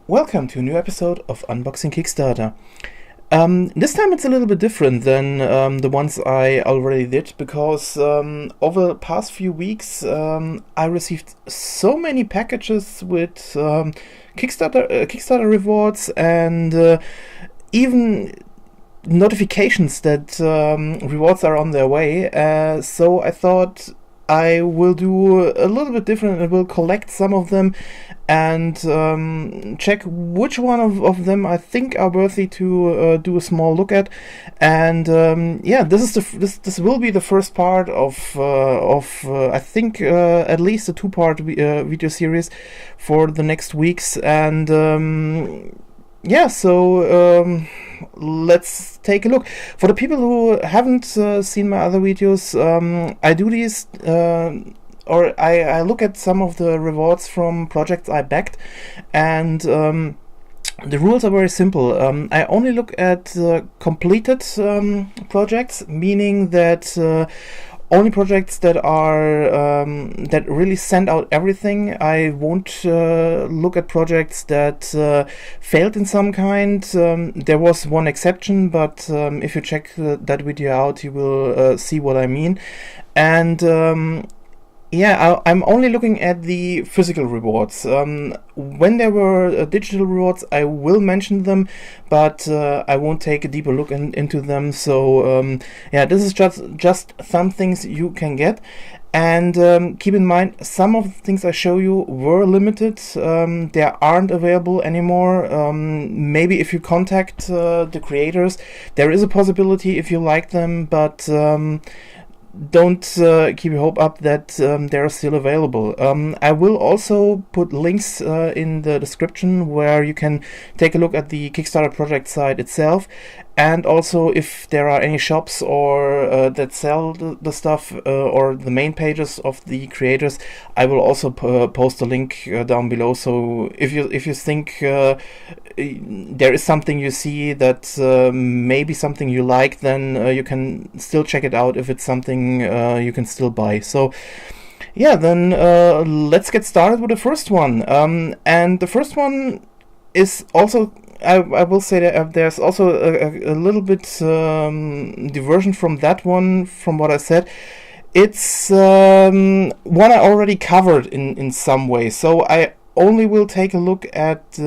Welcome to a new episode of Unboxing Kickstarter. This time it's a little bit different than the ones I already did because over the past few weeks I received so many packages with Kickstarter rewards and even notifications that rewards are on their way. So I thought I will do a little bit different. I will collect some of them and check which one of them I think are worthy to do a small look at. And this will be the first part of I think at least a two-part video series for the next weeks. And let's take a look. For the people who haven't seen my other videos, I do these, or I look at some of the rewards from projects I backed, and the rules are very simple. I only look at completed projects, meaning that only projects that are that really send out everything. I won't look at projects that failed in some kind. There was one exception, but if you check that video out, you will see what I mean. And I'm only looking at the physical rewards. When there were digital rewards, I will mention them, but I won't take a deeper look into them. So this is just some things you can get. And keep in mind, some of the things I show you were limited. They aren't available anymore. Maybe if you contact the creators, there is a possibility if you like them, but don't keep your hope up that they're still available. I will also put links in the description where you can take a look at the Kickstarter project site itself, and also if there are any shops or that sell the stuff or the main pages of the creators, I will also post a link down below. So if you think there is something you see that maybe something you like, then you can still check it out if it's something you can still buy. So then let's get started with the first one. And the first one is also, I will say that there's also a little bit diversion from that one, from what I said. It's one I already covered in some way, so I only will take a look at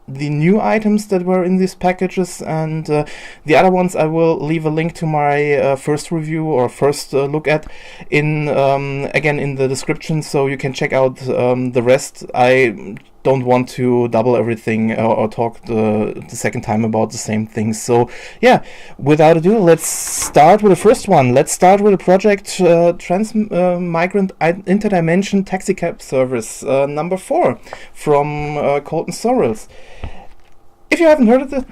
the new items that were in these packages, and the other ones I will leave a link to my first review or first look at in again in the description, so you can check out the rest. I don't want to double everything or talk the second time about the same things. So without ado, let's start with the first one. Let's start with the project Transimigrant Interdimensional Taxicab service number 4 from Sorrels. If you haven't heard of this,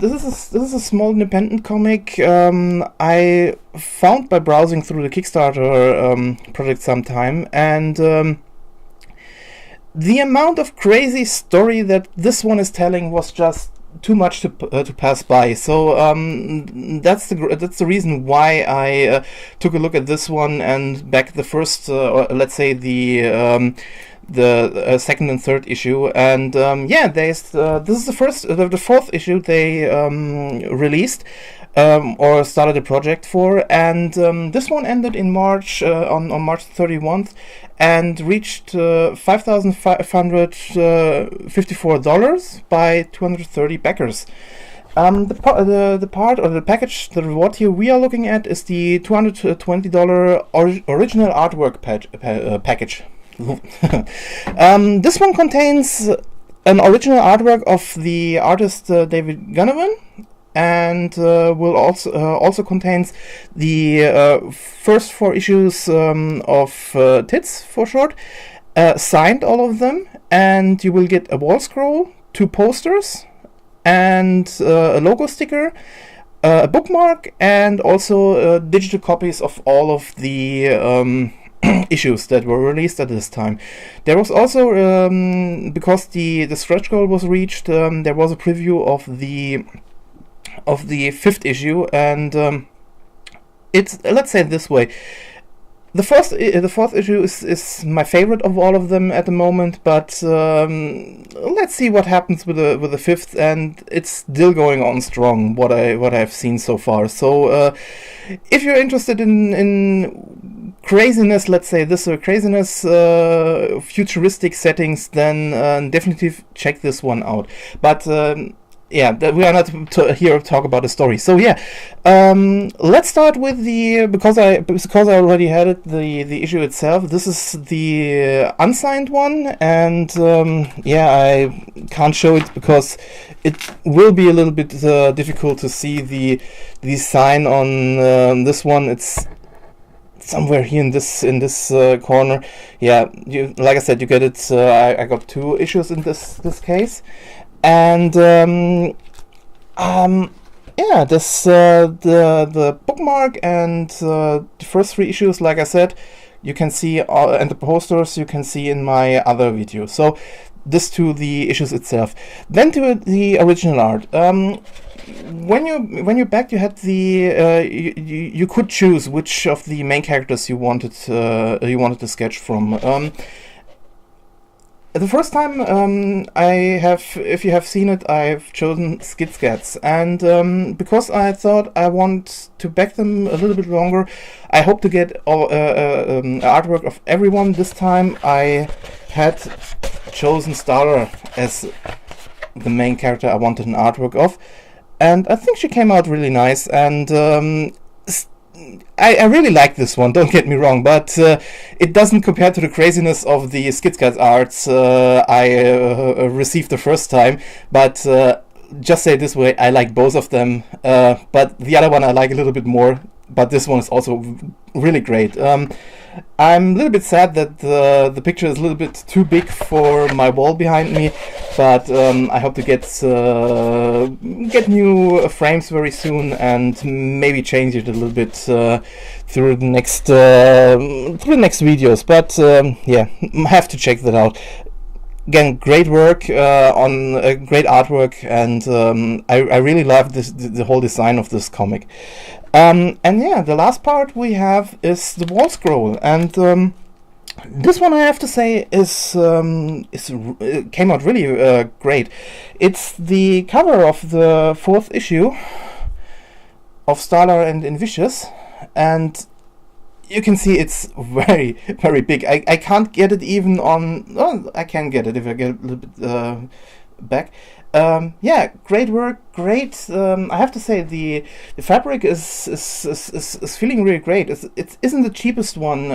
this is a small independent comic I found by browsing through the Kickstarter project sometime, and the amount of crazy story that this one is telling was just too much to pass by. So that's the reason why I took a look at this one and back the first, or let's say the second and third issue. And this is the fourth issue they released. Or started a project for, and this one ended in March, on March 31st, and reached $5,554 by 230 backers. The package, the reward here we are looking at is the $220 original artwork package. This one contains an original artwork of the artist David Gunnavan, and will also contains the first 4 issues of T.I.T.S for short, signed all of them, and you will get a wall scroll, 2 posters, and a logo sticker, a bookmark, and also digital copies of all of the issues that were released at this time. There was also, because the stretch goal was reached, there was a preview of the 5th issue, and it's, let's say it this way, The fourth issue is my favorite of all of them at the moment, but let's see what happens with the fifth, and it's still going on strong. What I've seen so far. So if you're interested in craziness, let's say this craziness, futuristic settings, then definitely check this one out. But yeah, we are not here to talk about the story. So yeah, let's start with the because I already had it, the issue itself. This is the unsigned one, and yeah, I can't show it because it will be a little bit difficult to see the sign on this one. It's somewhere here in this corner. Yeah, like I said, you get it. I got 2 issues in this case. And yeah, this the bookmark and the first 3 issues, like I said, you can see, and the posters you can see in my other video. So this to the issues itself. Then to the original art. When you're back, you had the you could choose which of the main characters you wanted to sketch from. The first time if you have seen it, I've chosen Skitscats, and because I thought I want to back them a little bit longer, I hope to get artwork of everyone. This time I had chosen Starter as the main character I wanted an artwork of, and I think she came out really nice, and I really like this one, don't get me wrong, but it doesn't compare to the craziness of the Skitscats arts I received the first time, but just say it this way, I like both of them, but the other one I like a little bit more, but this one is also really great. I'm a little bit sad that the picture is a little bit too big for my wall behind me, but I hope to get new frames very soon and maybe change it a little bit through the next videos. But yeah, have to check that out. Again, great work on great artwork, and I really love the whole design of this comic. And yeah, the last part we have is the wall scroll, and this one I have to say came out really great. It's the cover of the 4th issue of Starlar and Invicious, and you can see it's very, very big. I can't get it even on... Oh, I can get it if I get a little bit back. Yeah, great work, great. I have to say the fabric is feeling really great. It isn't the cheapest one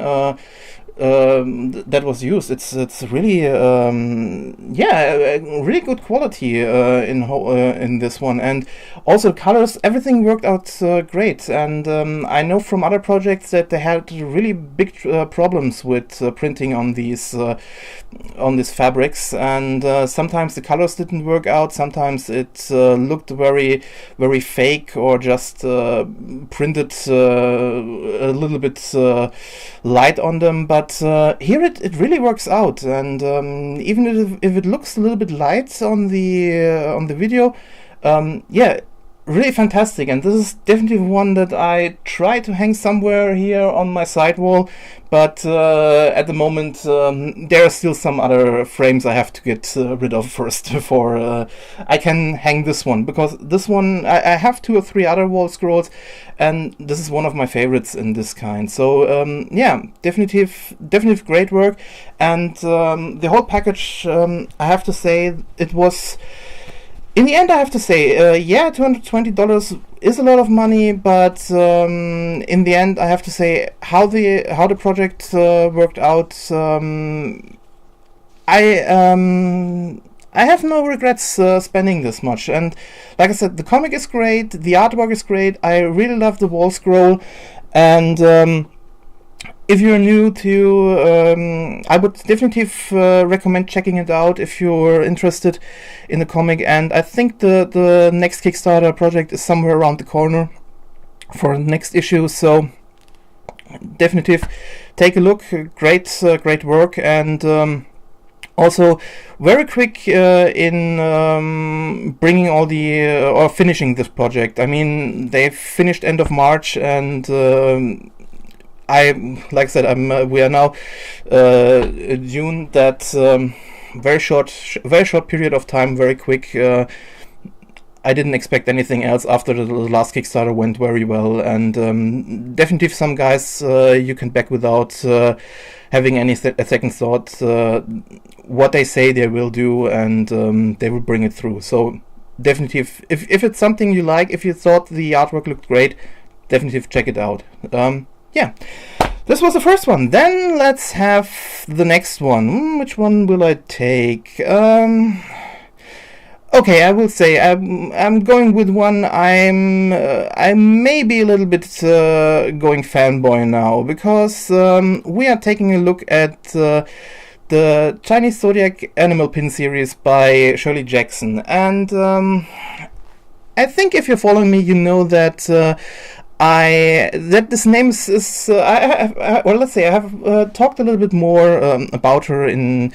that was used. It's really yeah, really good quality in this one, and also colors, everything worked out great. And I know from other projects that they had really big problems with printing on these fabrics, and sometimes the colors didn't work out, sometimes it looked very, very fake, or just printed a little bit light on them. But here it really works out, and even if it looks a little bit light on the video, yeah, really fantastic. And this is definitely one that I try to hang somewhere here on my side wall, but at the moment there are still some other frames I have to get rid of first before I can hang this one, because this one I have 2 or 3 other wall scrolls, and this is one of my favorites in this kind. So yeah, definitely great work, and the whole package, I have to say, it was... In the end, I have to say, yeah, $220 is a lot of money, but in the end, I have to say how the project worked out. I have no regrets spending this much. And like I said, the comic is great, the artwork is great. I really love the wall scroll, and if you're new to, I would definitely recommend checking it out if you're interested in the comic. And I think the next Kickstarter project is somewhere around the corner for the next issue, so definitely take a look. Great work, and also very quick in bringing all the or finishing this project. I mean, they finished end of March, and like I said, we are now June. That very short period of time, very quick. I didn't expect anything else after the last Kickstarter went very well, and definitely some guys you can back without having any a second thought. What they say they will do, and they will bring it through. So definitely, if it's something you like, if you thought the artwork looked great, definitely check it out. Yeah, this was the first one. Then let's have the next one. Which one will I take? Okay, I will say I'm going with one. I may be a little bit going fanboy now, because we are taking a look at the Chinese Zodiac Animal pin series by Shirley Jackson, and I think if you're following me, you know that that this name is well, let's say I have talked a little bit more about her in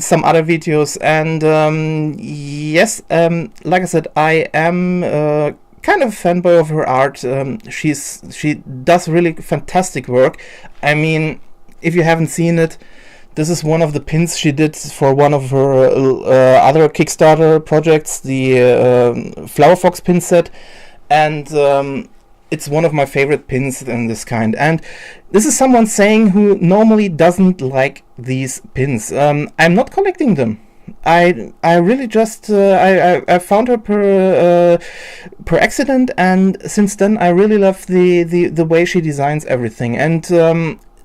some other videos, and yes, like I said, I am kind of a fanboy of her art. She does really fantastic work. I mean, if you haven't seen it, this is one of the pins she did for one of her other Kickstarter projects, the Flower Fox pin set, and it's one of my favorite pins in this kind. And this is someone saying who normally doesn't like these pins. I'm not collecting them. I really just I found her per accident, and since then I really love the way she designs everything. And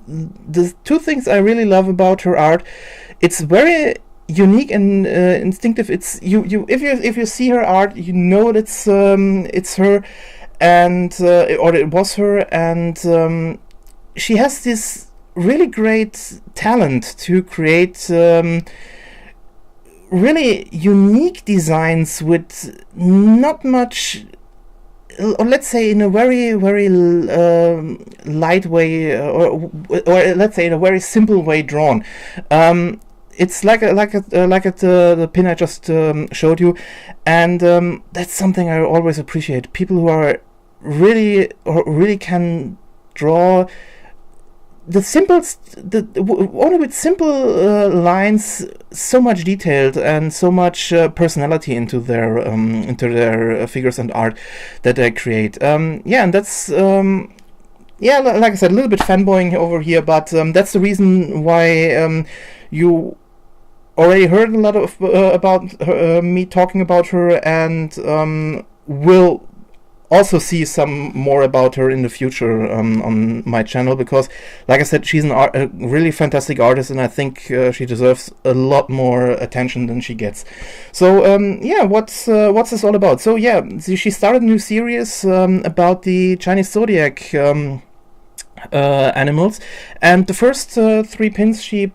the two things I really love about her art, it's very unique and instinctive. It's if you see her art, you know it's her. And or it was her, and she has this really great talent to create really unique designs with not much, or let's say in a very light way, or let's say in a very simple way drawn. It's like the pin I just showed you, and that's something I always appreciate. People who are really can draw only with simple lines, so much detailed and so much personality into their figures and art that they create. Yeah, and that's yeah, like I said, a little bit fanboying over here, but that's the reason why you already heard a lot of about me talking about her, and will also see some more about her in the future on my channel, because like I said, she's a really fantastic artist, and I think she deserves a lot more attention than she gets. So yeah, what's this all about? So yeah, she started a new series about the Chinese Zodiac animals, and the first three pins or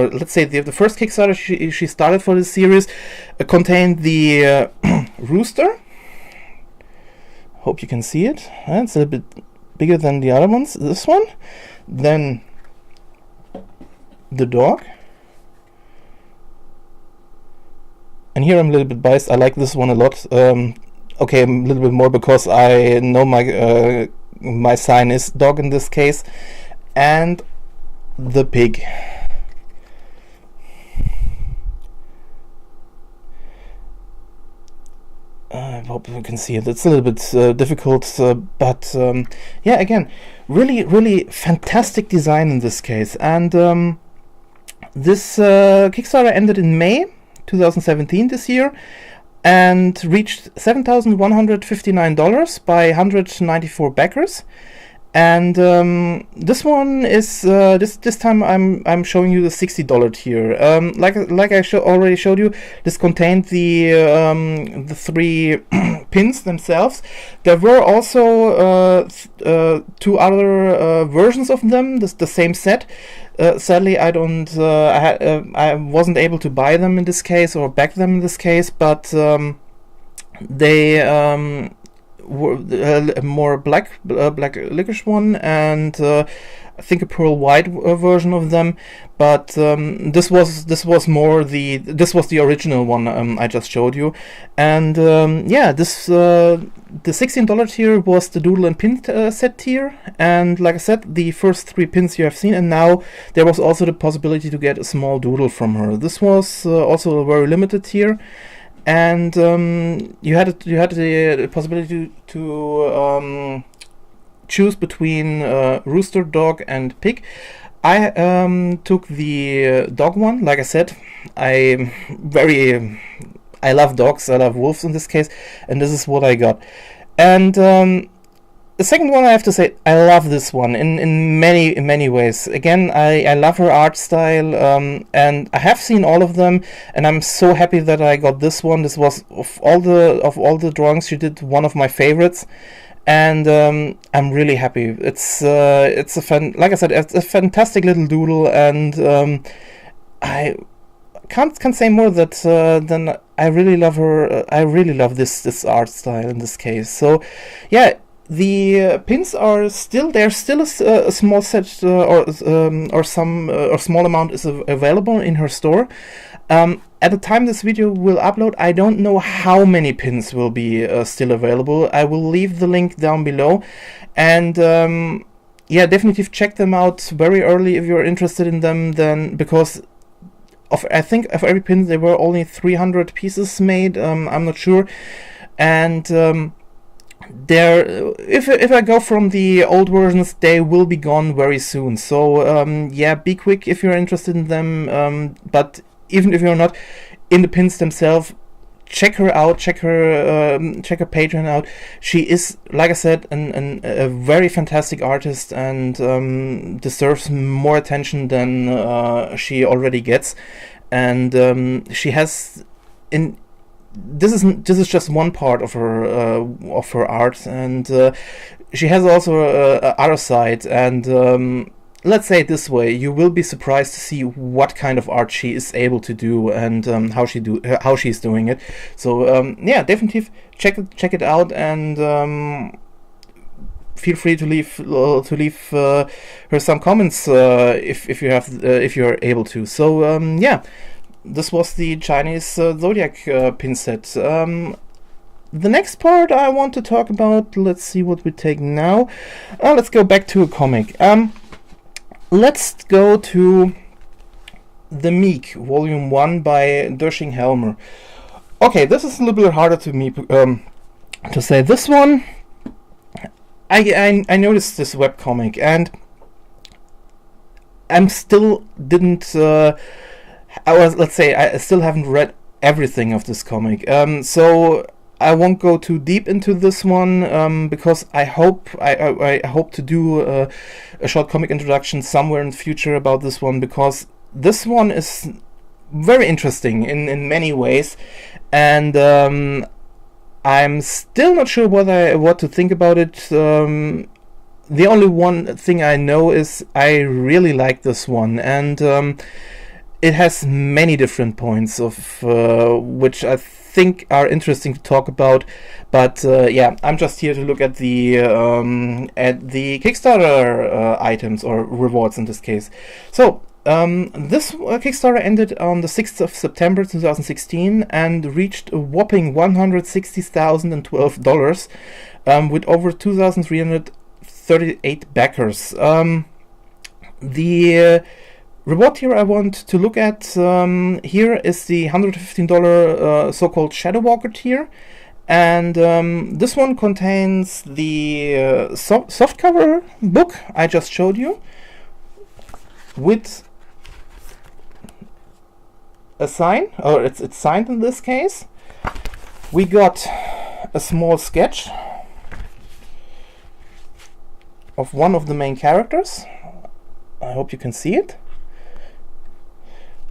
let's say the first Kickstarter she started for this series contained the rooster. Hope you can see it. It's a little bit bigger than the other ones. This one, then the dog, and here I'm a little bit biased. I like this one a lot. Okay, a little bit more because I know my sign is dog in this case, and the pig. I hope you can see it. It's a little bit difficult, but yeah, again, really fantastic design in this case. And this Kickstarter ended in May 2017 this year, and reached $7,159 by 194 backers. And this one is this time I'm showing you the $60 tier. Like I already showed you, this contained the three pins themselves. There were also two other versions of them, the same set. Sadly, I wasn't able to buy them in this case, or back them in this case, but they were more black licorice one, and I think a pearl white version of them, but this was the original one I just showed you, and yeah, this the $16 tier was the doodle and pin set tier, and like I said, the first 3 pins you have seen, and now there was also the possibility to get a small doodle from her. This was also a very limited tier, and you had the possibility to choose between rooster, dog, and pig. I took the dog one. Like I said, I love dogs. I love wolves in this case, and this is what I got. And the second one, I have to say, I love this one in many ways. Again, I love her art style, and I have seen all of them, and I'm so happy that I got this one. This was of all the drawings she did, one of my favorites, and I'm really happy. It's like I said, it's a fantastic little doodle, and I can't say more than I really love her. I really love this art style in this case. So yeah. The pins are still a small set or small amount is available in her store. At the time this video will upload, I don't know how many pins will be still available. I will leave the link down below, and yeah, definitely check them out very early if you're interested in them. Then, because I think of every pin there were only 300 pieces made. I'm not sure, and if I go from the old versions, they will be gone very soon. So yeah, be quick if you're interested in them. But even if you're not in the pins themselves, check her out. Check her Patreon out. She is, like I said, a very fantastic artist, and deserves more attention than she already gets. And she has This is just one part of her art, and she has also a other side. And let's say it this way: you will be surprised to see what kind of art she is able to do, and how she's doing it. So yeah, definitely check it out, and feel free to leave her some comments if you're able to. So yeah. This was the Chinese Zodiac pin set. The next part I want to talk about, let's see what we take now. Let's go back to a comic. Let's go to the Meek, Volume 1 by Der-Shing Helmer. Okay, this is a little bit harder to me to say. This one, I noticed this webcomic, and I'm still didn't... I still haven't read everything of this comic, so I won't go too deep into this one, because I hope to do a short comic introduction somewhere in the future about this one, because this one is very interesting in many ways, and I'm still not sure what to think about it. The only one thing I know is I really like this one, and it has many different points of which I think are interesting to talk about, but yeah, I'm just here to look at the Kickstarter items, or rewards in this case. So this Kickstarter ended on the 6th of September 2016 and reached a whopping $160,012 with over 2,338 backers. The reward tier I want to look at here is the $115 so-called Shadow Walker tier, and this one contains the softcover book I just showed you, with a sign, or it's signed in this case. We got a small sketch of one of the main characters. I hope you can see it.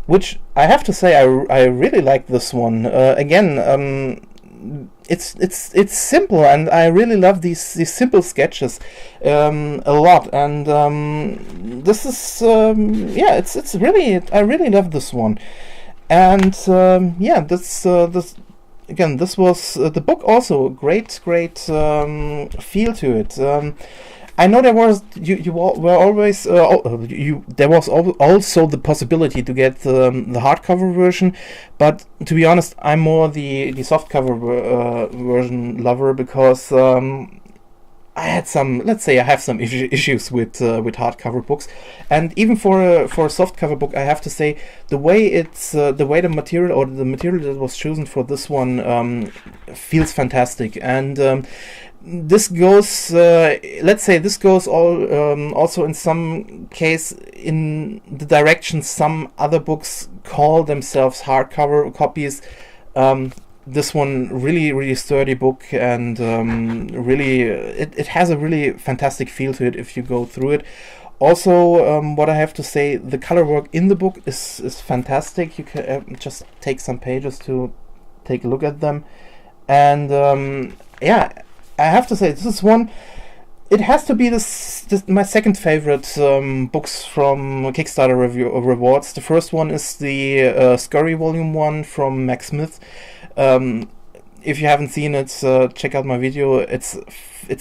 Which I have to say, I really like this one. Again, it's simple, and I really love these simple sketches a lot. And this is yeah, it's really, I really love this one. And yeah, this again, this was the book also great feel to it. I know there was were always there was also the possibility to get the hardcover version, but to be honest, I'm more the softcover version lover, because I had some, let's say I have some issues with hardcover books, and even for a softcover book, I have to say the way the material that was chosen for this one feels fantastic, and this goes, let's say this goes also in some case in the direction some other books call themselves hardcover copies. This one really sturdy book, and really it has a really fantastic feel to it if you go through it. Also, what I have to say, the color work in the book is fantastic. You can just take some pages to take a look at them, and yeah, I have to say this is one. It has to be this my second favorite books from Kickstarter rewards. The first one is the Scurry Volume 1 from Max Smith. If you haven't seen it, check out my video. It's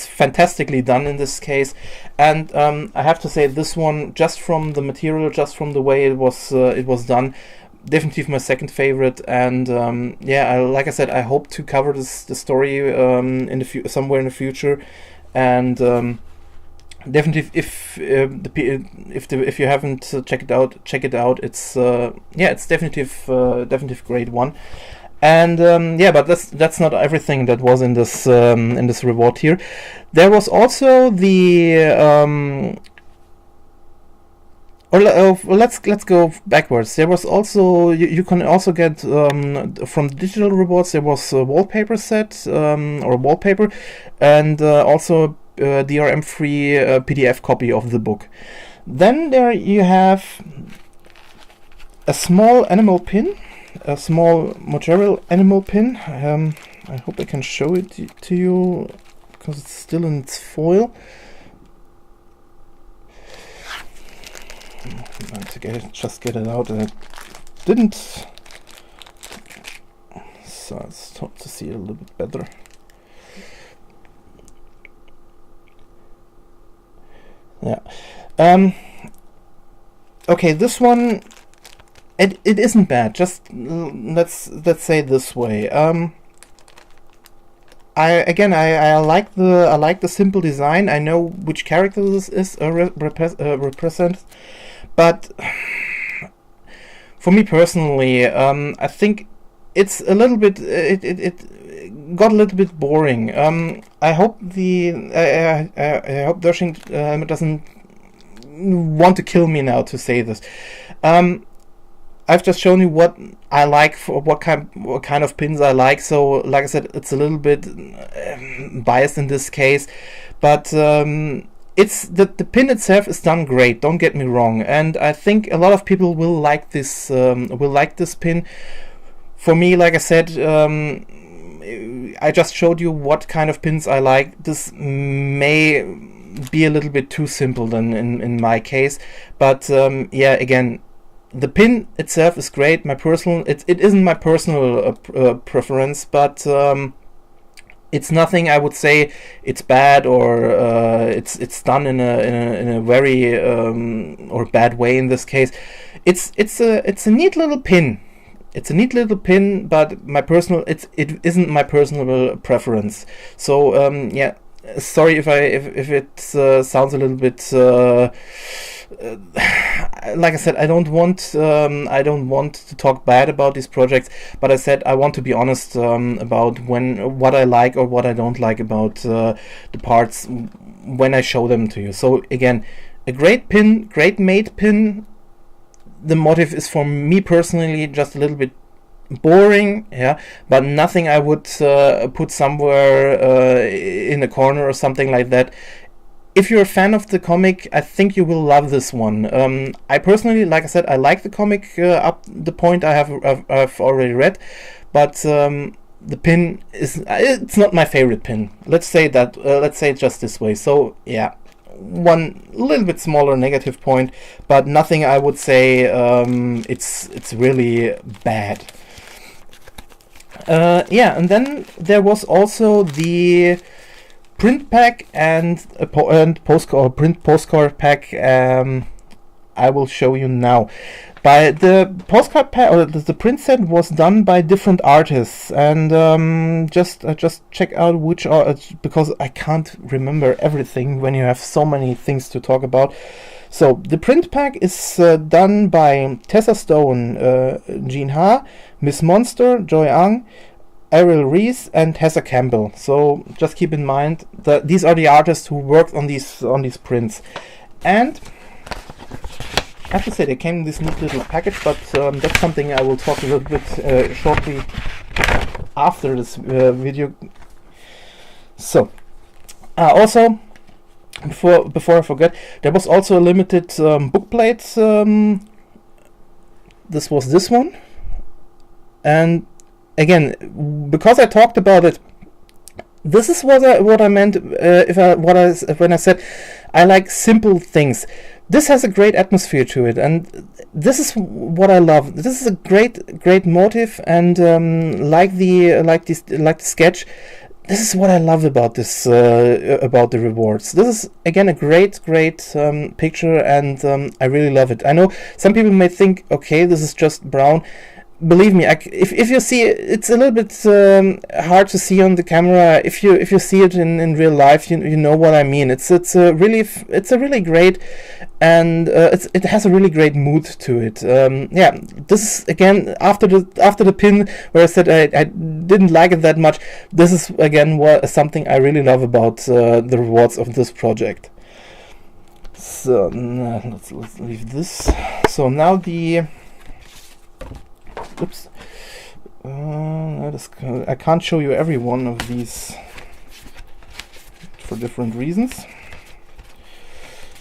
fantastically done in this case, and I have to say this one, just from the material, just from the way it was done, definitely my second favorite. And yeah, like I said, I hope to cover the story in somewhere in the future, and definitely if you haven't check it out. It's yeah, it's definitely a great one. And yeah, but that's not everything that was in this reward here. There was also the let's go backwards. There was also you can also get from the digital rewards. There was a wallpaper set or wallpaper, and also DRM free PDF copy of the book. Then there you have a small animal pin. A small material animal pin. I hope I can show it to you because it's still in its foil. I have to just get it out, and it didn't. So let's hope to see it a little bit better. Yeah. Okay, this one. It isn't bad. Just let's say this way. I like the simple design. I know which character this is represents, but for me personally, I think it's a little bit. It got a little bit boring. I hope I hope Der-Shing Helmer doesn't want to kill me now to say this. I've just shown you what I like, for what kind of pins I like. So, like I said, it's a little bit biased in this case, but it's the pin itself is done great. Don't get me wrong, and I think a lot of people will like this pin. For me, like I said, I just showed you what kind of pins I like. This may be a little bit too simple then in my case, but yeah, again. The pin itself is great. It isn't my personal preference, but it's nothing I would say it's bad or it's done in a very or bad way in this case. It's a neat little pin. It's a neat little pin, but it isn't my personal preference. So yeah, sorry if it sounds a little bit. Like I said, I don't want to talk bad about these projects, but I said I want to be honest about what I like or what I don't like about the parts when I show them to you. So again, a great pin, great made pin. The motif is for me personally just a little bit boring, yeah, but nothing I would put somewhere in a corner or something like that. If you're a fan of the comic, I think you will love this one. I personally, like I said, I like the comic up the point I've already read, but the pin it's not my favorite pin. Let's say that. Let's say it just this way. So yeah, one little bit smaller negative point, but nothing I would say it's really bad. Yeah, and then there was also the print pack and a print postcard pack. I will show you now. By the postcard pack, or the print set was done by different artists, and just check out which are, because I can't remember everything when you have so many things to talk about. So the print pack is done by Tessa Stone, Jean Ha, Miss Monster, Joy Ang, Ariel Reese, and Hessa Campbell. So just keep in mind that these are the artists who worked on these prints. And I have to say, they came in this neat little package, but that's something I will talk a little bit shortly after this video. So, also, before I forget, there was also a limited bookplate. This was this one, and again, because I talked about it, this is what I meant when I said I like simple things. This has a great atmosphere to it, and this is what I love. This is a great motive, and like the sketch, this is what I love about this about the rewards. This is again a great picture, and I really love it. I know some people may think, okay, this is just brown. Believe me, if you see it, it's a little bit hard to see on the camera. If you see it in real life, you know what I mean. It's a really great, and it has a really great mood to it. Yeah, this is again after the pin where I said I didn't like it that much. This is again something I really love about the rewards of this project. So let's leave this. So now the. Oops. I can't show you every one of these for different reasons.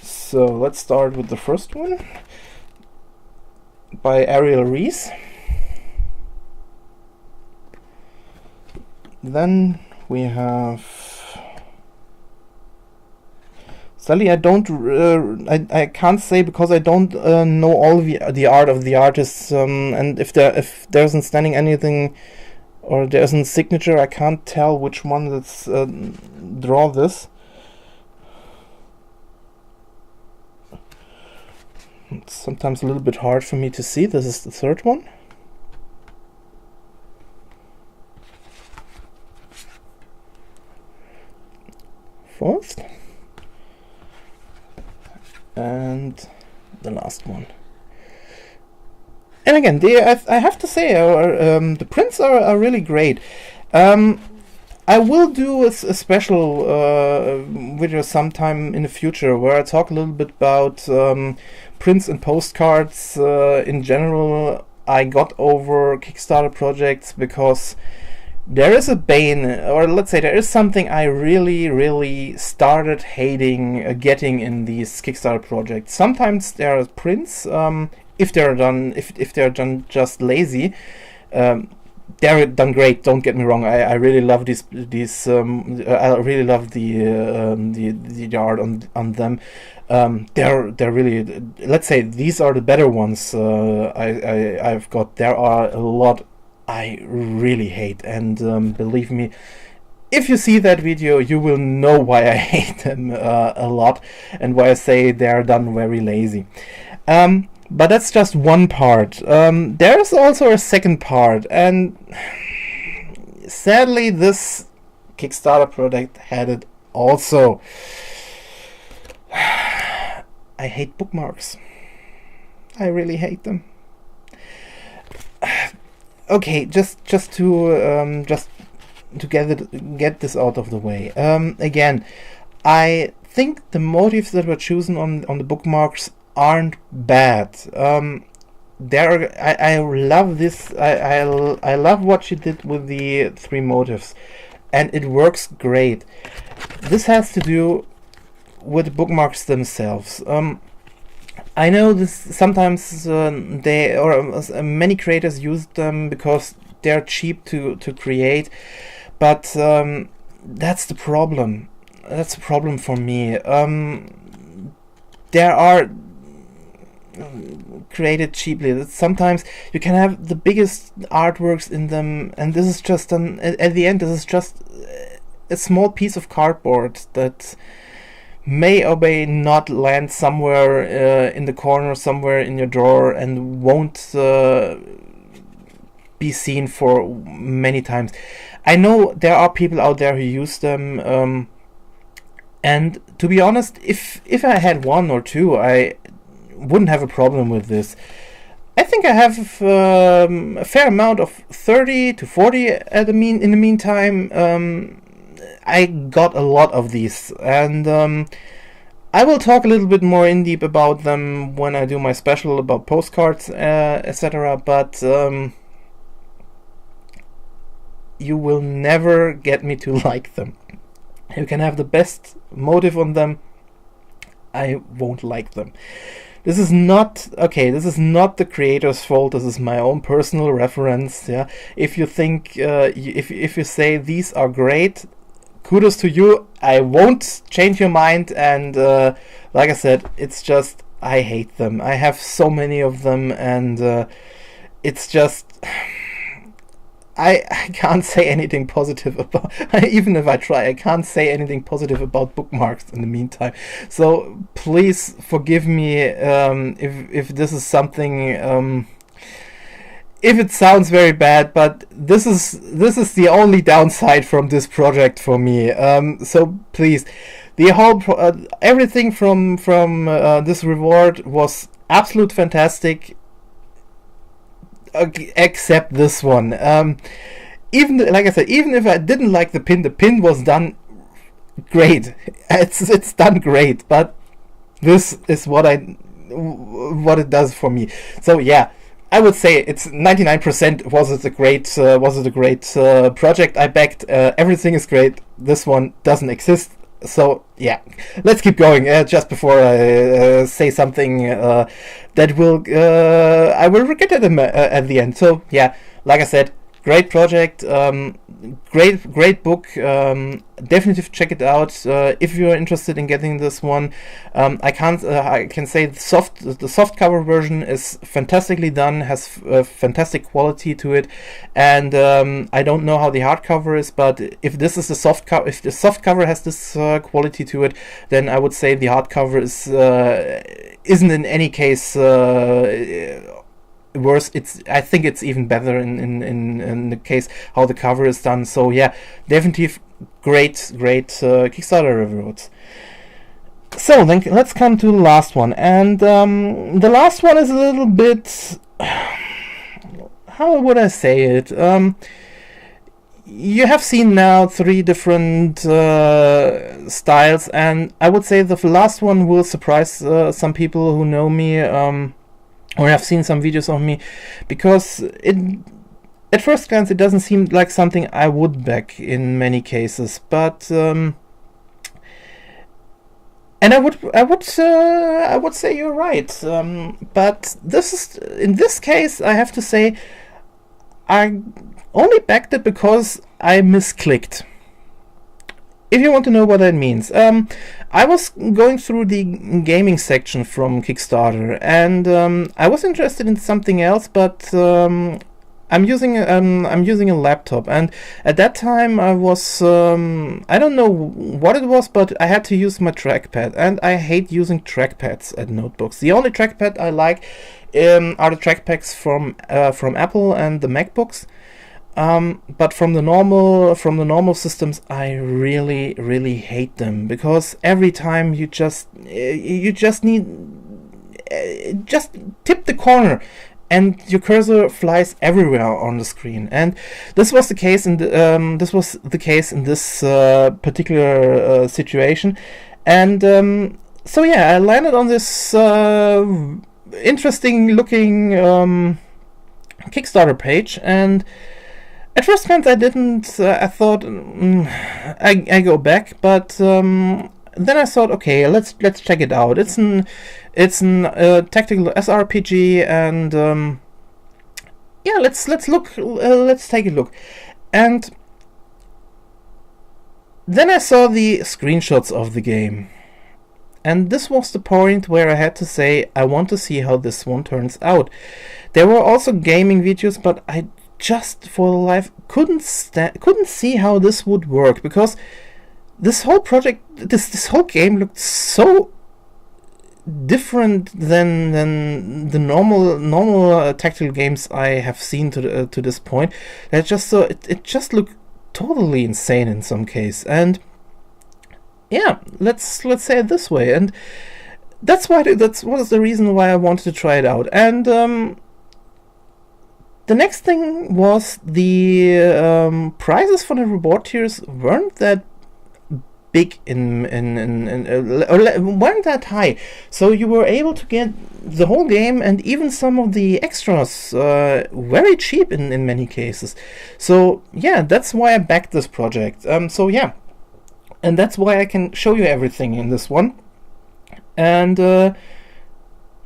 So let's start with the first one by Ariel Reese. Then we have Sally. I can't say because I don't know all the art of the artists, and if there isn't standing anything or there isn't signature, I can't tell which one that's draw this. It's sometimes a little bit hard for me to see. This is the third one. Fourth. And the last one. And again, I have to say, the prints are really great. I will do a special video sometime in the future where I talk a little bit about prints and postcards in general. I got over Kickstarter projects because there is a bane, or let's say there is something I really started hating getting in these Kickstarter projects. Sometimes there are prints, if they're done just lazy, they're done great. Don't get me wrong. I really love these. I really love the art on them. They're really, let's say these are the better ones. I've got. There are a lot I really hate, and believe me, if you see that video, you will know why I hate them a lot, and why I say they're done very lazy. But that's just one part. There's also a second part, and sadly this Kickstarter project had it also. I hate bookmarks. I really hate them. Okay, just to get this out of the way. Again, I think the motifs that were chosen on the bookmarks aren't bad. I love this. I love what she did with the three motifs, and it works great. This has to do with the bookmarks themselves. I know this sometimes many creators use them because they're cheap to create, but that's the problem. That's the problem for me. There are created cheaply. Sometimes you can have the biggest artworks in them, and this is just at the end. This is just a small piece of cardboard that may or may not land somewhere in the corner, somewhere in your drawer, and won't be seen for many times. I know there are people out there who use them, and to be honest, if I had one or two, I wouldn't have a problem with this. I think I have a fair amount of 30 to 40 in the meantime. I got a lot of these, and I will talk a little bit more in deep about them when I do my special about postcards, etc. But you will never get me to like them. You can have the best motive on them, I won't like them. This is not the creator's fault. This is my own personal reference. Yeah, if you think if you say these are great, kudos to you. I won't change your mind. And like I said, it's just I hate them. I have so many of them, and it's just I can't say anything positive about, even if I try, I can't say anything positive about bookmarks in the meantime. So please forgive me if this is something, if it sounds very bad, but this is the only downside from this project for me. So please, the whole everything from this reward was absolute fantastic. Except this one. Even like I said, even if I didn't like the pin was done great. It's done great. But this is what it does for me. So yeah, I would say it's 99%. Was it a great project I backed? Everything is great. This one doesn't exist. So yeah, let's keep going. Just before I say something that I will regret at the end. So yeah, like I said, great project, great book. Definitely check it out if you're interested in getting this one. I can say the soft cover version is fantastically done, has fantastic quality to it, and I don't know how the hardcover is, but if this is the soft cover, if the soft cover has this quality to it, then I would say the hardcover isn't in any case worse. I think it's even better in the case how the cover is done. So yeah, definitely great Kickstarter rewards. So then let's come to the last one, and the last one is a little bit, how would I say it? You have seen now 3 different styles, and I would say the last one will surprise some people who know me or have seen some videos of me, because at first glance it doesn't seem like something I would back in many cases, but and I would say you're right, but in this case I have to say I only backed it because I misclicked. If you want to know what that means, I was going through the gaming section from Kickstarter, and I was interested in something else, but I'm using a laptop, and at that time I was I don't know what it was, but I had to use my trackpad, and I hate using trackpads at notebooks. The only trackpad I like are the trackpads from Apple and the MacBooks. But from the normal systems, I really hate them, because every time you just need just tip the corner, and your cursor flies everywhere on the screen. And this was the case in this particular situation. And so yeah, I landed on this interesting looking Kickstarter page, and at first glance I didn't. I thought I go back, but then I thought, okay, let's check it out. It's an tactical SRPG, and yeah, let's take a look. And then I saw the screenshots of the game, and this was the point where I had to say, I want to see how this one turns out. There were also gaming videos, but just for the life couldn't see how this would work, because this whole project, this whole game looked so different than the normal tactical games I have seen to this point. That just it just looked totally insane in some case, and yeah, let's say it this way, and that's what is the reason why I wanted to try it out. And the next thing was the prices for the reward tiers weren't that big weren't that high, so you were able to get the whole game and even some of the extras very cheap in many cases. So yeah, that's why I backed this project. So yeah, and that's why I can show you everything in this one. And yeah,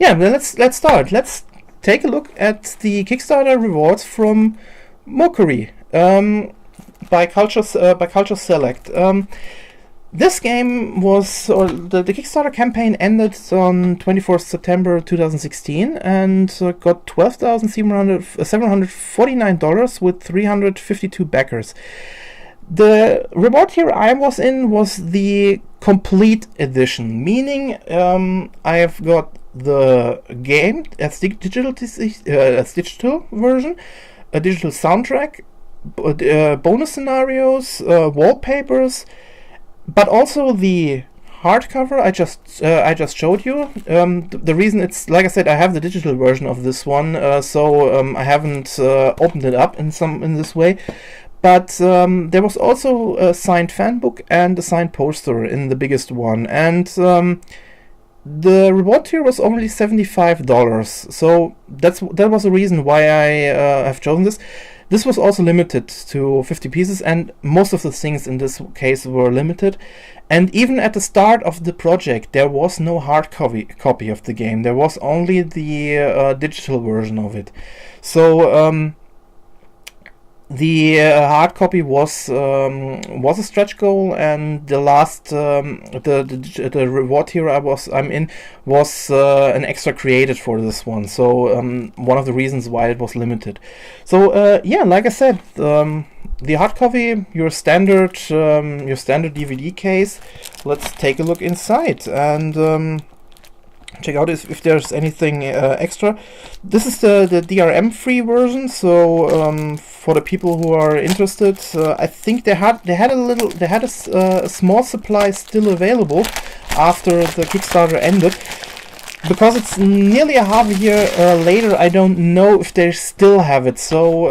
let's start. Let's take a look at the Kickstarter rewards from Moékuri by Culture Select. This game was, or the Kickstarter campaign ended on 24th September 2016 and got $12,749 with 352 backers. The reward tier I was in was the complete edition, meaning I have got the game as digital version, a digital soundtrack, bonus scenarios, wallpapers, but also the hardcover I just showed you. The reason it's, like I said, I have the digital version of this one, so I haven't opened it up in this way. But there was also a signed fan book and a signed poster in the biggest one, and the reward tier was only $75. So that was the reason why I have chosen this. This was also limited to 50 pieces, and most of the things in this case were limited. And even at the start of the project, there was no hard copy of the game. There was only the digital version of it. So the hard copy was a stretch goal, and the last the reward tier I'm in was an extra created for this one. So one of the reasons why it was limited. So yeah, like I said, the hard copy, your standard DVD case. Let's take a look inside and check out if there's anything extra. This is the DRM free version, so for the people who are interested, I think they had a small supply still available after the Kickstarter ended. Because it's nearly a half a year later, I don't know if they still have it. So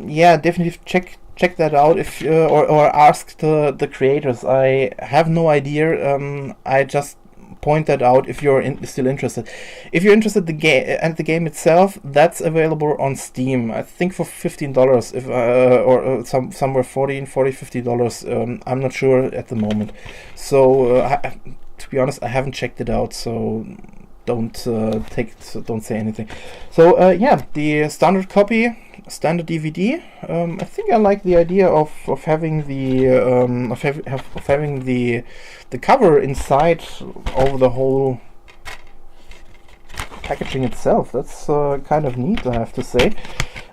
yeah, definitely check that out if or ask the creators. I have no idea. I just point that out if you're still interested. If you're interested the game itself, that's available on Steam. I think for $15, if or somewhere $50. I'm not sure at the moment. So to be honest, I haven't checked it out. So don't say anything. So yeah, the standard copy, standard DVD. I think I like the idea of having the cover inside over the whole packaging itself. That's kind of neat, I have to say.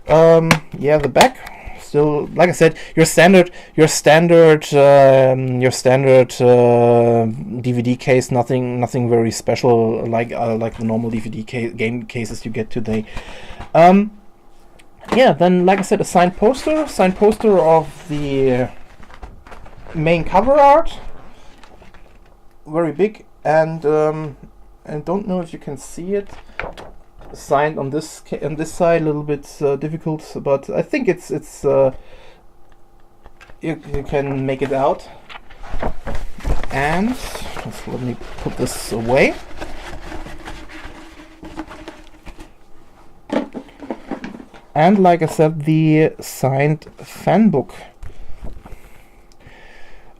Yeah, the back, still, like I said, your standard DVD case. Nothing very special like the normal DVD game cases you get today. Yeah, then, like I said, a signed poster of the main cover art, very big, and I don't know if you can see it. Signed on this side, a little bit difficult, but I think it's you can make it out. And just let me put this away. And like I said, the signed fan book.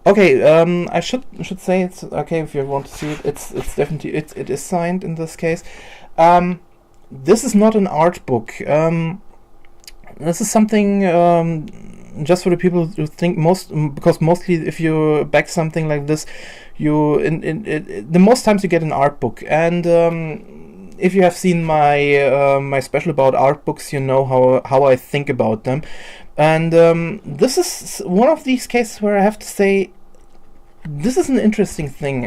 Okay, I should say it's okay if you want to see it. It's definitely it is signed in this case. This is not an art book. This is something just for the people who think because mostly if you back something like this, the most times you get an art book, and if you have seen my my special about art books, you know how I think about them, and this is one of these cases where I have to say, this is an interesting thing.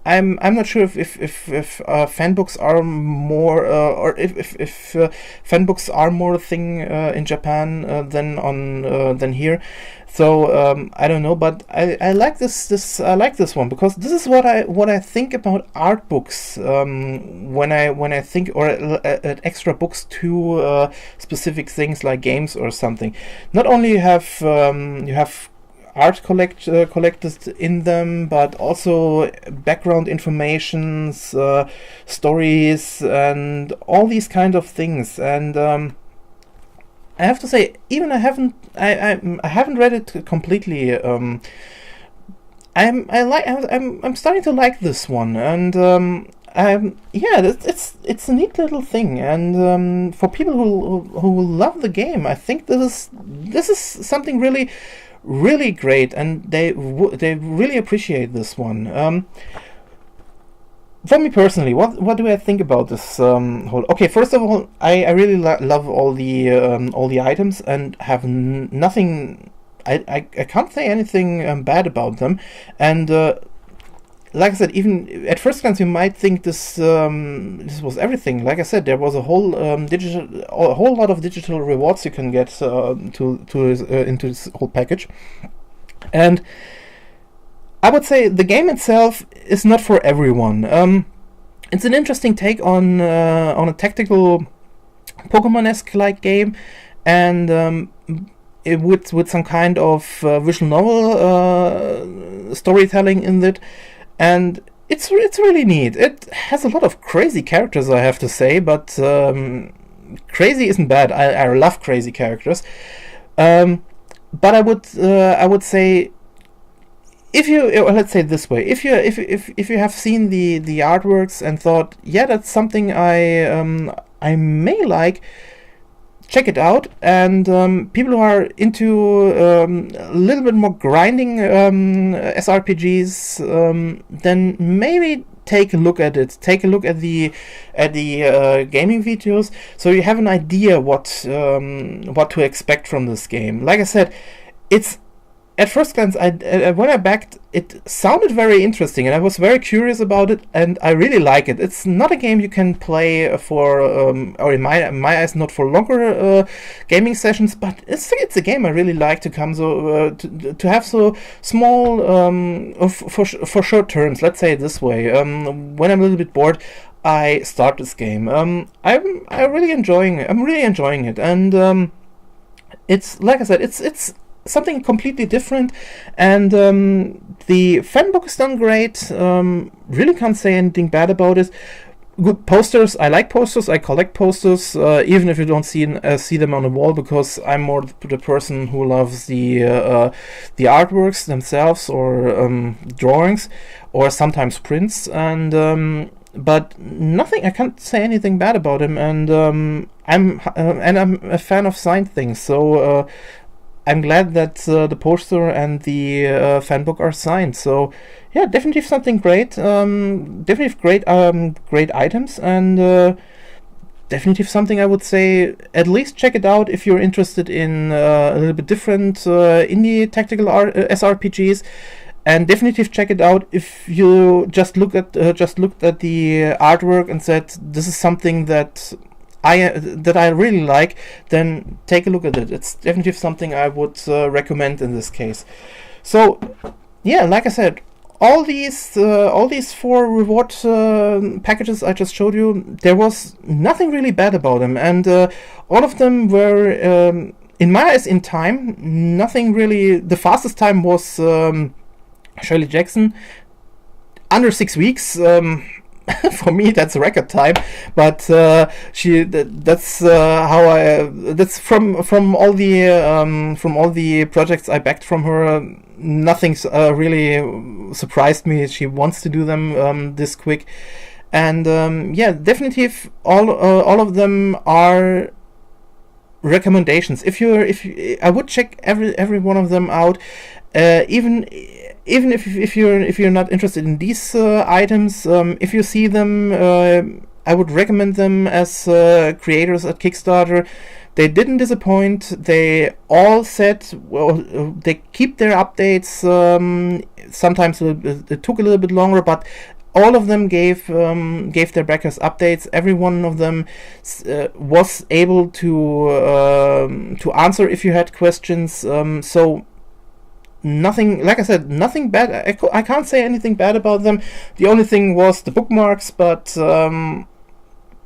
I'm not sure if fan books are more or if fan books are more a thing in Japan than here. So I don't know, but I like this I like this one, because this is what I think about art books when I think, or at extra books to specific things like games or something. Not only you have art collected in them, but also background informations, stories, and all these kind of things. And I have to say, even I haven't read it completely. I'm starting to like this one, and it's a neat little thing. And for people who love the game, I think this is something really great, and they really appreciate this one. For me personally, what do I think about this whole? Okay, first of all, I really love all the items, and have nothing. I can't say anything bad about them, and like I said, even at first glance, you might think this was everything. Like I said, there was a whole lot of digital rewards you can get into this whole package, and I would say the game itself is not for everyone. It's an interesting take on a tactical Pokemon-esque like game, and with some kind of visual novel storytelling in it. And it's really neat. It has a lot of crazy characters, I have to say, but crazy isn't bad. I love crazy characters. But I would say, if you, let's say it this way, if you have seen the artworks and thought, yeah, that's something I may like, check it out. And people who are into a little bit more grinding SRPGs, then maybe take a look at it. Take a look at the gaming videos, so you have an idea what to expect from this game. Like I said, it's, at first glance, when I backed, it sounded very interesting, and I was very curious about it, and I really like it. It's not a game you can play for, or in my eyes, not for longer gaming sessions, but it's a game I really like to come to have so small for short terms. Let's say it this way. When I'm a little bit bored, I start this game. I'm really enjoying it, and it's, like I said, it's something completely different, and the fan book is done great. Really can't say anything bad about it. Good posters. I like posters. I collect posters, even if you don't see them on the wall, because I'm more the person who loves the artworks themselves, or drawings, or sometimes prints. And but nothing. I can't say anything bad about him. And I'm a fan of signed things. So I'm glad that the poster and the fan book are signed. So yeah, definitely something great. Definitely great items, and definitely something I would say at least check it out if you're interested in a little bit different indie tactical SRPGs. And definitely check it out if you just looked at the artwork and said, this is something that I really like, then take a look at it. It's definitely something I would recommend in this case. So yeah, like I said, all these 4 reward packages I just showed you, there was nothing really bad about them, and all of them were in my eyes in time. Nothing really. The fastest time was Shirley Jackson, under 6 weeks. For me, that's a record time, but that's how that's from all the projects I backed from her. Nothing's really surprised me. She wants to do them this quick, and yeah, definitely all of them are recommendations. If I would check every one of them out, even if you're not interested in these items, if you see them I would recommend them as creators at Kickstarter. They didn't disappoint. They all said, well, they keep their updates. Sometimes it took a little bit longer, but all of them gave their backers updates. Every one of them was able to answer if you had questions. So nothing, like I said, nothing bad. I can't say anything bad about them. The only thing was the bookmarks, but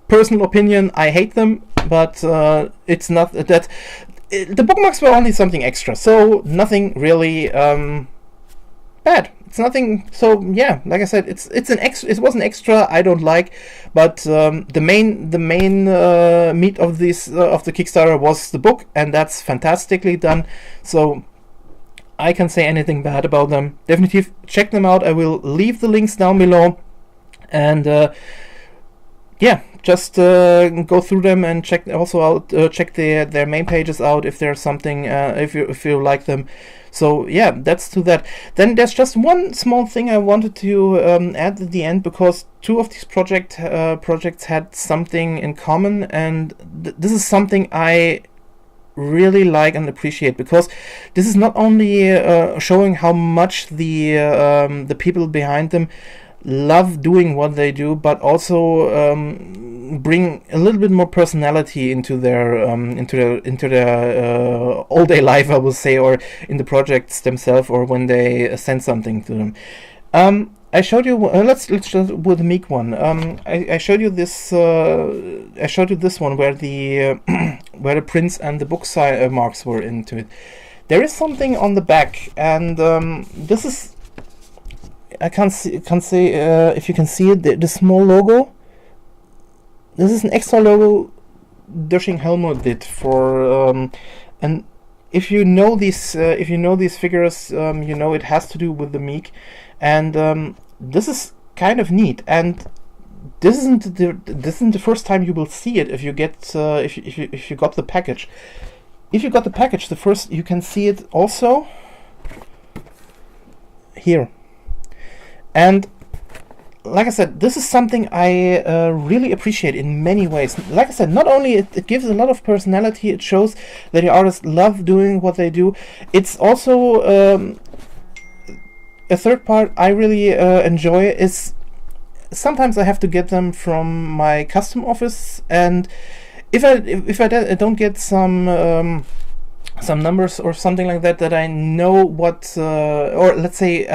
personal opinion, I hate them. But it's not that the bookmarks were only something extra, so nothing really bad. It's nothing. So yeah, like I said, it's an extra. It was an extra I don't like, but the main meat of this of the Kickstarter was the book, and that's fantastically done. So I can't say anything bad about them. Definitely check them out. I will leave the links down below, and yeah, just go through them and check also out. Check their main pages out if there's something if you like them. So yeah, that's to that. Then there's just one small thing I wanted to add at the end, because two of these projects had something in common, and this is something I really like and appreciate, because this is not only showing how much the people behind them love doing what they do, but also bring a little bit more personality into their all day life, I will say, or in the projects themselves, or when they send something to them. I showed you. Let's just with the Meek one. I showed you this. I showed you this one where the where the prints and the book marks were into it. There is something on the back, and this is. I can't say if you can see it. The small logo. This is an extra logo Der-Shing Helmer did for, and if you know these figures, you know it has to do with the Meek, and this is kind of neat. And this isn't the first time you will see it if you get if you got the package. If you got the package, the first you can see it also here. And like I said, this is something I really appreciate in many ways. Like I said, not only it gives a lot of personality, it shows that the artists love doing what they do. It's also a third part I really enjoy is sometimes I have to get them from my custom office, and if I don't get some numbers or something like that I know what, or let's say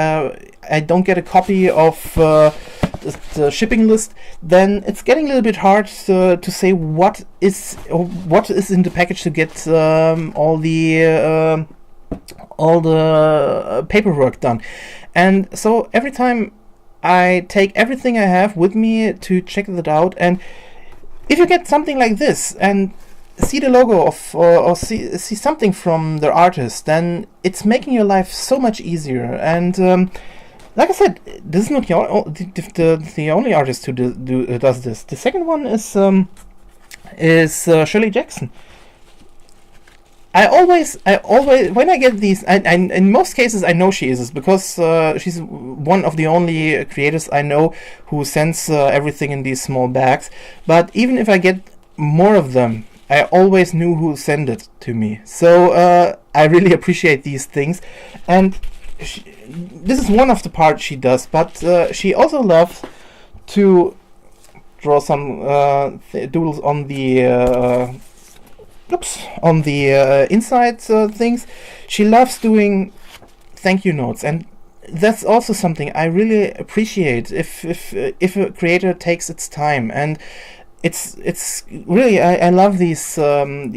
I don't get a copy of the shipping list, then it's getting a little bit hard to say what is in the package to get all the paperwork done. And so every time I take everything I have with me to check it out, and if you get something like this and see the logo of or see something from the artist, then it's making your life so much easier. And like I said, this is not the only artist who does this. The second one is Shirley Jackson. I always when I get these, I in most cases I know she is this, because she's one of the only creators I know who sends everything in these small bags. But even if I get more of them, I always knew who sent it to me. So I really appreciate these things. And this is one of the parts she does, but she also loves to draw some doodles on the inside things. She loves doing thank you notes, and that's also something I really appreciate if a creator takes its time. And it's really I love these and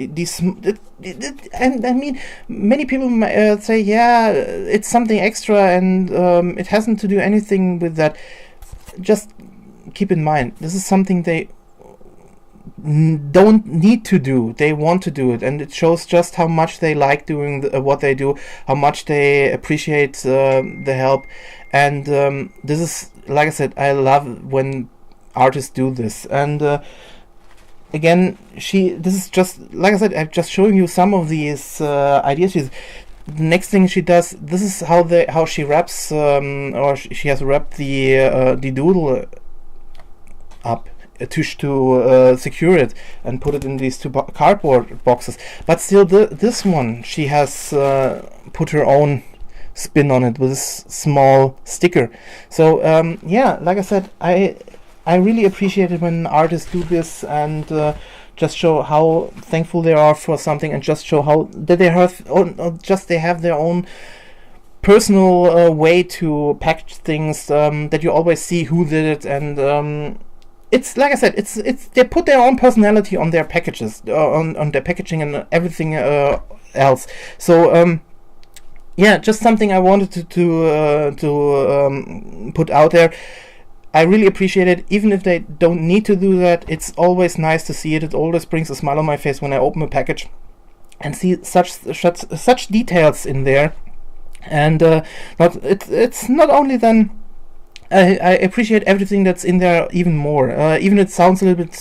I mean, many people might say, yeah, it's something extra, and it hasn't to do anything with that. Just keep in mind, this is something they don't need to do. They want to do it, and it shows just how much they like doing what they do, how much they appreciate the help. And this is, like I said, I love when artists do this. And again, this is just, like I said, I'm just showing you some of these ideas. The next thing she does, this is how she wraps, or she has wrapped the doodle up. to secure it and put it in these two cardboard boxes. But still, this one, she has put her own spin on it with this small sticker. So yeah, like I said, I really appreciate it when artists do this and just show how thankful they are for something, and just show how that they have their own personal way to package things, that you always see who did it, and it's like I said, it's they put their own personality on their packages, on their packaging and everything else. So yeah, just something I wanted to put out there. I really appreciate it, even if they don't need to do that. It's always nice to see it. It always brings a smile on my face when I open a package and see such details in there. And it's not only then. I appreciate everything that's in there even more. Even it sounds a little bit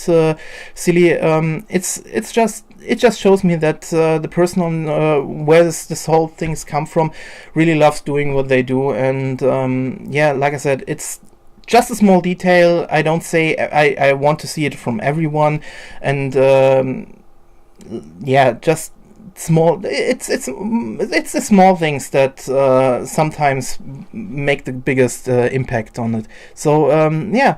silly. It just shows me that the person on where this whole things come from really loves doing what they do. And yeah, like I said, it's just a small detail. I don't say I want to see it from everyone, and yeah, just small. It's the small things that sometimes make the biggest impact on it. So yeah.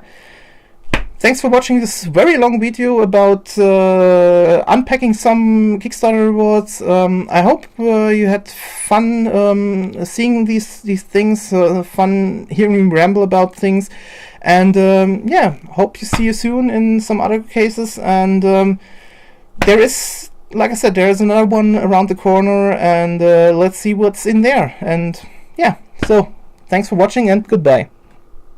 Thanks for watching this very long video about unpacking some Kickstarter rewards. I hope you had fun seeing these things, fun hearing me ramble about things, and yeah, hope to see you soon in some other cases. And there is, like I said, there is another one around the corner, and let's see what's in there. And yeah, so thanks for watching and goodbye.